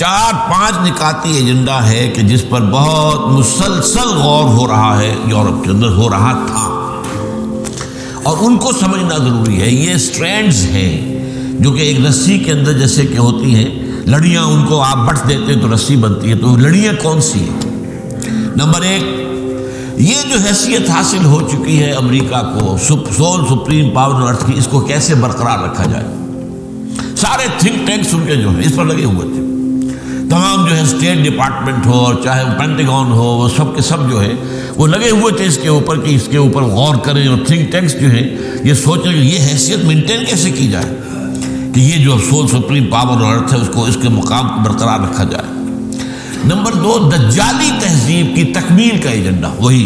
4 5 نکاتی agenda ہے کہ جس پر بہت مسلسل غور ہو رہا ہے، یورپ کے اندر ہو رہا تھا، اور ان کو سمجھنا ضروری ہے۔ یہ سٹرینڈز ہیں جو کہ ایک رسی کے اندر جیسے کہ ہوتی ہیں لڑیاں، ان کو آپ بٹ دیتے ہیں تو رسی بنتی ہے، تو لڑیاں کون سی ہیں؟ نمبر 1، یہ جو حیثیت حاصل ہو چکی ہے امریکہ کو سول سپریم پاور ارتھ کی، اس کو کیسے برقرار رکھا جائے۔ سارے تھنک ٹینکس ان کے جو ہیں اس پر لگے ہوئے تھے، تمام جو ہے اسٹیٹ ڈپارٹمنٹ ہو اور چاہے پینٹاگون ہو، وہ سب کے سب جو ہے وہ لگے ہوئے تھے اس کے اوپر کہ اس کے اوپر غور کریں، اور تھنک ٹینکس جو ہیں یہ سوچیں کہ یہ حیثیت مینٹین کیسے کی جائے کہ یہ جو سول سپریم پاور اور ارتھ ہے اس کے مقام کو برقرار رکھا جائے۔ نمبر 2، دجالی تہذیب کی تکمیل کا ایجنڈا، وہی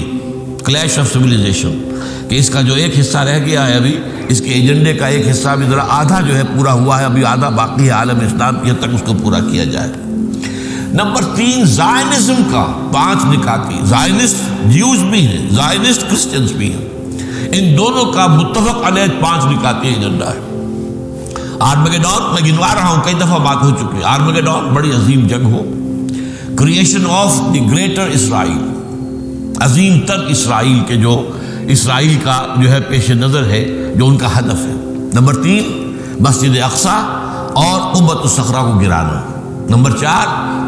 کلیش آف سویلائزیشن، کہ اس کا جو ایک حصہ رہ گیا ہے ابھی، اس کے ایجنڈے کا ایک حصہ ابھی ذرا آدھا جو ہے پورا ہوا ہے، ابھی آدھا باقی ہے عالم اسلام کی حد تک اس کو پورا کیا جائے۔ نمبر 3، زائنزم کا 5 نکاتی، زائنسٹ جیوز بھی ہیں، زائنسٹ کرسچنز بھی ہیں، ان دونوں کا متفق علیہ 5 نکاتی ایجنڈا ہے۔ آرمیگیڈون میں گنوا رہا ہوں، کئی دفعہ بات ہو چکی ہے، آرمیگیڈون بڑی عظیم جنگ ہو، کریشن آف دی گریٹر اسرائیل، عظیم تر اسرائیل کے جو اسرائیل کا جو ہے پیش نظر ہے، جو ان کا ہدف ہے۔ نمبر 3، مسجد اقصی اور قبۃ الصخرہ کو گرانا۔ نمبر 4،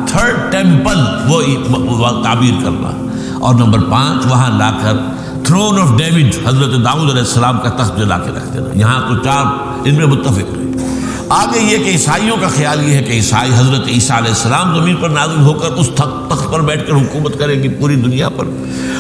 تھرڈ ٹیمپل وہ تعبیر کرنا، اور نمبر 5، وہاں لا کر تھرون آف ڈیوڈ، حضرت داؤد علیہ السلام کا تخت لا کے رکھ دینا۔ یہاں تو 4 ان میں متفق ہیں۔ آگے یہ کہ عیسائیوں کا خیال یہ ہے کہ عیسائی حضرت عیسیٰ علیہ السلام زمین پر نازل ہو کر اس تخت پر بیٹھ کر حکومت کریں گی پوری دنیا پر،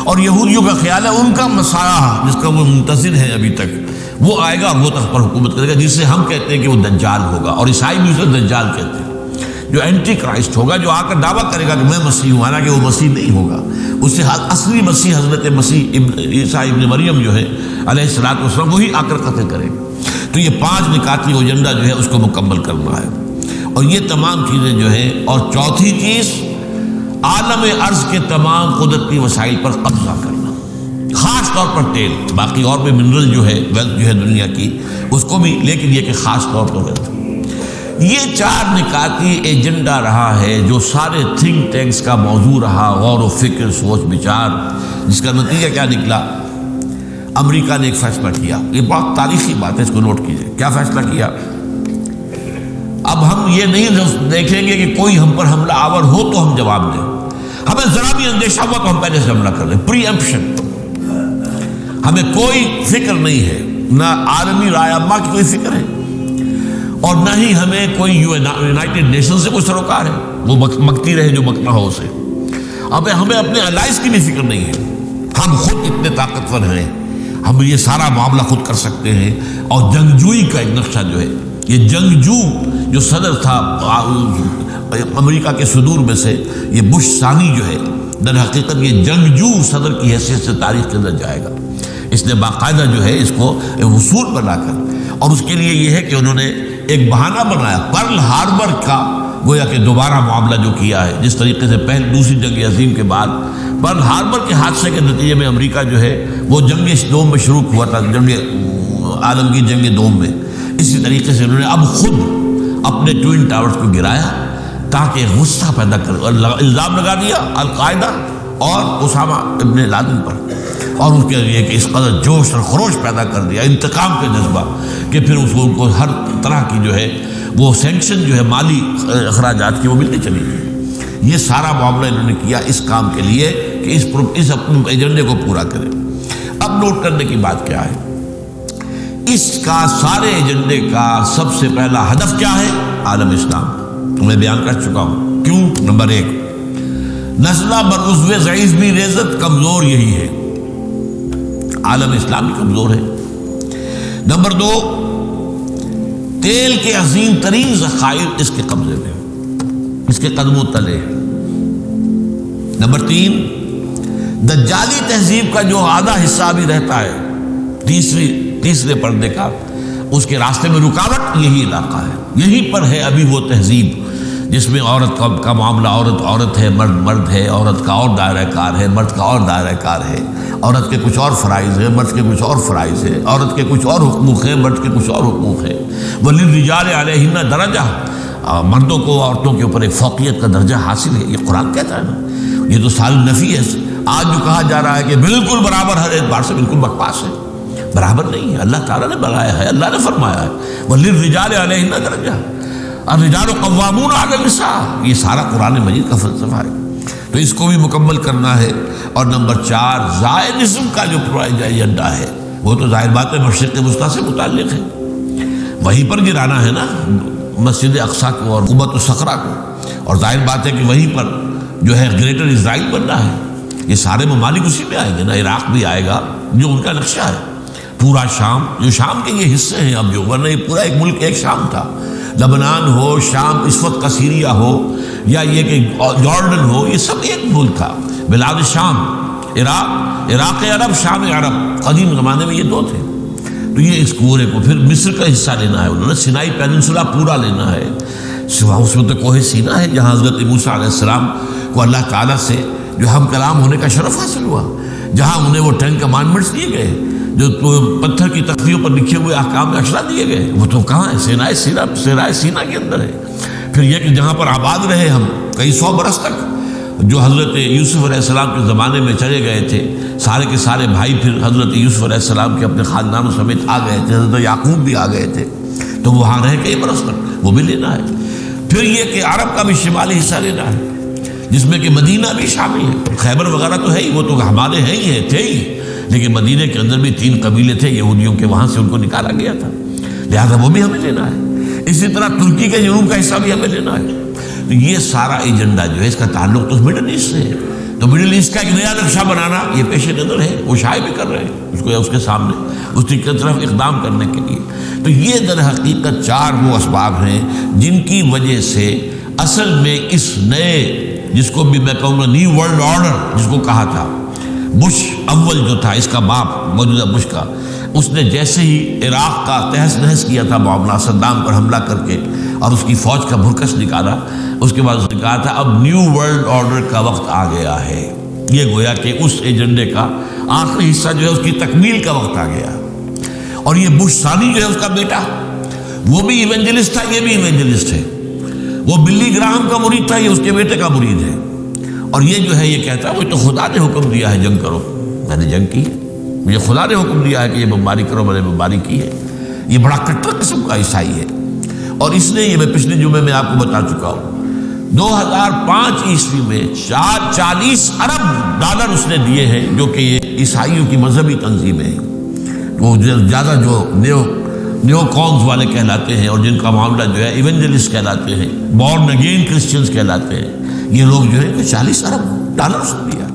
اور یہودیوں کا خیال ہے ان کا مسیح جس کا وہ منتظر ہے ابھی تک، وہ آئے گا اور وہ تخت پر حکومت کرے گا، جس سے ہم کہتے ہیں کہ وہ دجال ہوگا، اور عیسائی بھی اسے دجال کہتے ہیں، جو اینٹی کرائسٹ ہوگا، جو آ کر دعویٰ کرے گا کہ میں مسیح ہوں، حالانکہ وہ مسیح نہیں ہوگا، اس سے اصلی مسیح حضرت مسیح عیسیٰ ابن مریم جو ہے علیہ الصلوۃ والسلام، وہی آ کر قتل کرے گا۔ تو یہ 5 نکاتی ایجنڈا جو ہے اس کو مکمل کرنا ہے، اور یہ تمام چیزیں جو ہیں، اور چوتھی چیز عالم ارض کے تمام قدرتی وسائل پر قبضہ کرنا، خاص طور پر تیل، باقی اور بھی منرل جو ہے ویلتھ جو ہے دنیا کی اس کو بھی، لیکن یہ کہ خاص طور پر ویلتھ۔ یہ 4 نکاتی ایجنڈا رہا ہے جو سارے تھنک ٹینکس کا موضوع رہا، غور و فکر، سوچ بچار، جس کا نتیجہ کیا نکلا؟ امریکہ نے ایک فیصلہ کیا، یہ بہت تاریخی بات ہے، اس کو نوٹ کیجئے۔ کیا فیصلہ کیا؟ اب ہم یہ نہیں دیکھیں گے کہ کوئی ہم پر حملہ آور ہو تو ہم جواب دیں، ہمیں ذرا بھی اندیشہ ہوا تو ہم پہلے سے حملہ کر لیں، پری ایمپشن۔ ہمیں کوئی فکر نہیں ہے، نہ عالمی رائے عامہ کی کوئی فکر ہے، اور نہ ہی ہمیں کوئی یونائٹڈ نیشن سے کوئی سروکار ہے، وہ مکتی رہے جو مکنا ہو اسے۔ اب ہمیں اپنے الائز کی بھی فکر نہیں ہے، ہم خود اتنے طاقتور ہیں، ہم یہ سارا معاملہ خود کر سکتے ہیں۔ اور جنگجوئی کا ایک نقشہ جو ہے، یہ جنگجو جو صدر تھا امریکہ کے صدور میں سے، یہ بش ثانی جو ہے، در حقیقت یہ جنگجو صدر کی حیثیت سے تاریخ کے اندر جائے گا۔ اس نے باقاعدہ جو ہے اس کو وصول بنا کر، اور اس کے لیے یہ ہے کہ انہوں نے ایک بہانہ بنایا پرل ہاربر کا، گویا کہ دوبارہ معاملہ جو کیا ہے، جس طریقے سے دوسری جنگ عظیم کے بعد پرل ہاربر کے حادثے کے نتیجے میں امریکہ جو ہے وہ جنگ دوم میں شروع ہوا تھا، جنگ عالمگیر جنگ دوم میں، اسی طریقے سے انہوں نے اب خود اپنے ٹوئن ٹاورز کو گرایا تاکہ غصہ پیدا کر، الزام لگا دیا القاعدہ اور اسامہ ابن لادن پر، اور اس کے لیے کہ اس قدر جوش اور خروش پیدا کر دیا، انتقام کا جذبہ، کہ پھر اس کو ہر طرح کی جو ہے وہ سینکشن جو ہے مالی اخراجات کی وہ ملتی چلی گئی۔ یہ سارا معاملہ انہوں نے کیا اس کام کے لیے کہ اس اپنے ایجنڈے کو پورا کریں۔ اب نوٹ کرنے کی بات کیا ہے، اس کا سارے ایجنڈے کا سب سے پہلا ہدف کیا ہے؟ عالم اسلام، میں بیان کر چکا ہوں کیوں۔ نمبر 1، نزلہ بر عضو ضعیف بھی ریزت، کمزور یہی ہے، عالم اسلام کمزور ہے۔ نمبر 2، تیل کے عظیم ترین ذخائر اس کے قبضے میں، اس کے قدموں تلے۔ نمبر 3، دجالی تہذیب کا جو آدھا حصہ بھی رہتا ہے، تیسرے پردے کا، اس کے راستے میں رکاوٹ یہی علاقہ ہے، یہیں پر ہے ابھی وہ تہذیب جس میں عورت کا معاملہ عورت ہے، مرد ہے، عورت کا اور دائرہ کار ہے، مرد کا اور دائرہ کار ہے، عورت کے کچھ اور فرائض ہیں، مرد کے کچھ اور فرائض ہیں، عورت کے کچھ اور حقوق ہیں، مرد کے کچھ اور حقوق ہیں۔ وَلِلرِّجَالِ عَلَيْهِنَّ دَرَجَةٌ، مردوں کو عورتوں کے اوپر ایک فوقیت کا درجہ حاصل ہے، یہ قرآن کہتا ہے نا۔ یہ تو سال نفی ہے۔ آج جو کہا جا رہا ہے کہ بالکل برابر ہر اعتبار سے، بالکل بکواس ہے، برابر نہیں ہے۔ اللہ تعالیٰ نے بنایا ہے، اللہ نے فرمایا ہے وَلِلرِّجَالِ عَلَيْهِنَّ دَرَجَةٌ الرِّجَالُ قَوَّامُونَ عَلَى النِّسَاءِ، یہ سارا قرآن مجید کا فلسفہ ہے۔ تو اس کو بھی مکمل کرنا ہے۔ اور نمبر 4 زائنزم کا جو ایجنڈا ہے، وہ تو ظاہر بات ہے مشرق وسطیٰ سے متعلق ہے، وہیں پر گرانا ہے نا مسجد اقصیٰ کو اور قبۃ الصخرہ کو، اور ظاہر بات ہے کہ وہیں پر جو ہے گریٹر اسرائیل بننا ہے۔ یہ سارے ممالک اسی میں آئیں گے نا، عراق بھی آئے گا جو ان کا نقشہ ہے، پورا شام، جو شام کے یہ حصے ہیں اب جو، ورنہ یہ پورا ایک ملک ایک شام تھا، لبنان ہو، شام اس وقت کا سیریا ہو، یا یہ کہ جارڈن ہو، یہ سب ایک ملک تھا، بلاد شام، عراق عرب، شام عرب، قدیم زمانے میں یہ دو تھے۔ تو یہ اس پورے کو پھر مصر کا حصہ لینا ہے انہوں نے، سینائی پیننسولا پورا لینا ہے، سوا اس میں تو کوہ سینا ہے جہاں حضرت موسیٰ علیہ السلام کو اللہ تعالیٰ سے جو ہم کلام ہونے کا شرف حاصل ہوا، جہاں انہیں وہ 10 کمانڈمنٹس دیے گئے، جو پتھر کی تختیوں پر لکھے ہوئے احکام اشرا دیے گئے، وہ تو کہاں ہے؟ سینائی سینا کے اندر ہے۔ پھر یہ کہ جہاں پر آباد رہے ہم کئی 100 برس تک، جو حضرت یوسف علیہ السلام کے زمانے میں چلے گئے تھے، سارے کے سارے بھائی پھر حضرت یوسف علیہ السلام کے اپنے خاندانوں سمیت آ گئے تھے، حضرت یعقوب بھی آ گئے تھے، تو وہاں رہے کئی برس تک، وہ بھی لینا ہے۔ پھر یہ کہ عرب کا بھی شمالی حصہ لینا ہے، جس میں کہ مدینہ بھی شامل ہے، خیبر وغیرہ تو ہے ہی، وہ تو ہمارے ہیں ہی تھے ہی، لیکن مدینہ کے اندر بھی 3 قبیلے تھے یہودیوں کے، وہاں سے ان کو نکالا گیا تھا، لہذا وہ بھی ہمیں لینا ہے۔ اسی طرح ترکی کے جنوب کا حصہ بھی ہمیں لینا ہے۔ تو یہ سارا ایجنڈا جو ہے اس کا تعلق تو مڈل ایسٹ سے ہے، تو مڈل ایسٹ کا ایک نیا نقشہ بنانا یہ پیش نظر ہے، وہ شائع بھی کر رہے ہیں اس کو، اس کے سامنے اس کی طرف اقدام کرنے کے لیے۔ تو یہ در حقیقت 4 وہ اسباب ہیں جن کی وجہ سے اصل میں اس نئے، جس کو بھی میں کہوں گا نیو ورلڈ آرڈر جس کو کہا تھا، بش اول جو تھا اس کا باپ موجودہ بش کا، اس نے جیسے ہی عراق کا تہس نہس کیا تھا معاملہ، صدام پر حملہ کر کے اور اس کی فوج کا بھرکس نکالا، اس کے بعد اس نے کہا تھا اب نیو ورلڈ آرڈر کا وقت آ گیا ہے۔ یہ گویا کہ اس ایجنڈے کا آخری حصہ جو ہے اس کی تکمیل کا وقت آ گیا۔ اور یہ بش ثانی جو ہے اس کا بیٹا، وہ بھی ایونجلسٹ تھا، یہ بھی ایونجلسٹ ہے، وہ بلی گراہم کا مرید تھا، یہ اس کے بیٹے کا مرید ہے، اور یہ جو ہے یہ کہتا ہے وہ تو خدا نے حکم دیا ہے جنگ کرو، میں نے جنگ کی ہے، مجھے خدا نے حکم دیا ہے کہ یہ بمباری کرو، میں نے بمباری کی ہے۔ یہ بڑا کٹر قسم کا عیسائی ہے، اور اس نے، یہ میں پچھلے جمعے میں آپ کو بتا چکا ہوں، 2005 عیسوی میں 40 ارب ڈالر اس نے دیے ہیں، جو کہ یہ عیسائیوں کی مذہبی تنظیمیں ہیں، وہ زیادہ جو نیو کونز والے کہلاتے ہیں، اور جن کا معاملہ جو ہے ایونجلسٹ کہلاتے ہیں، بورن اگین کرسچنز کہلاتے ہیں، یہ لوگ جو ہے 40 ارب ڈالر اس نے دیا۔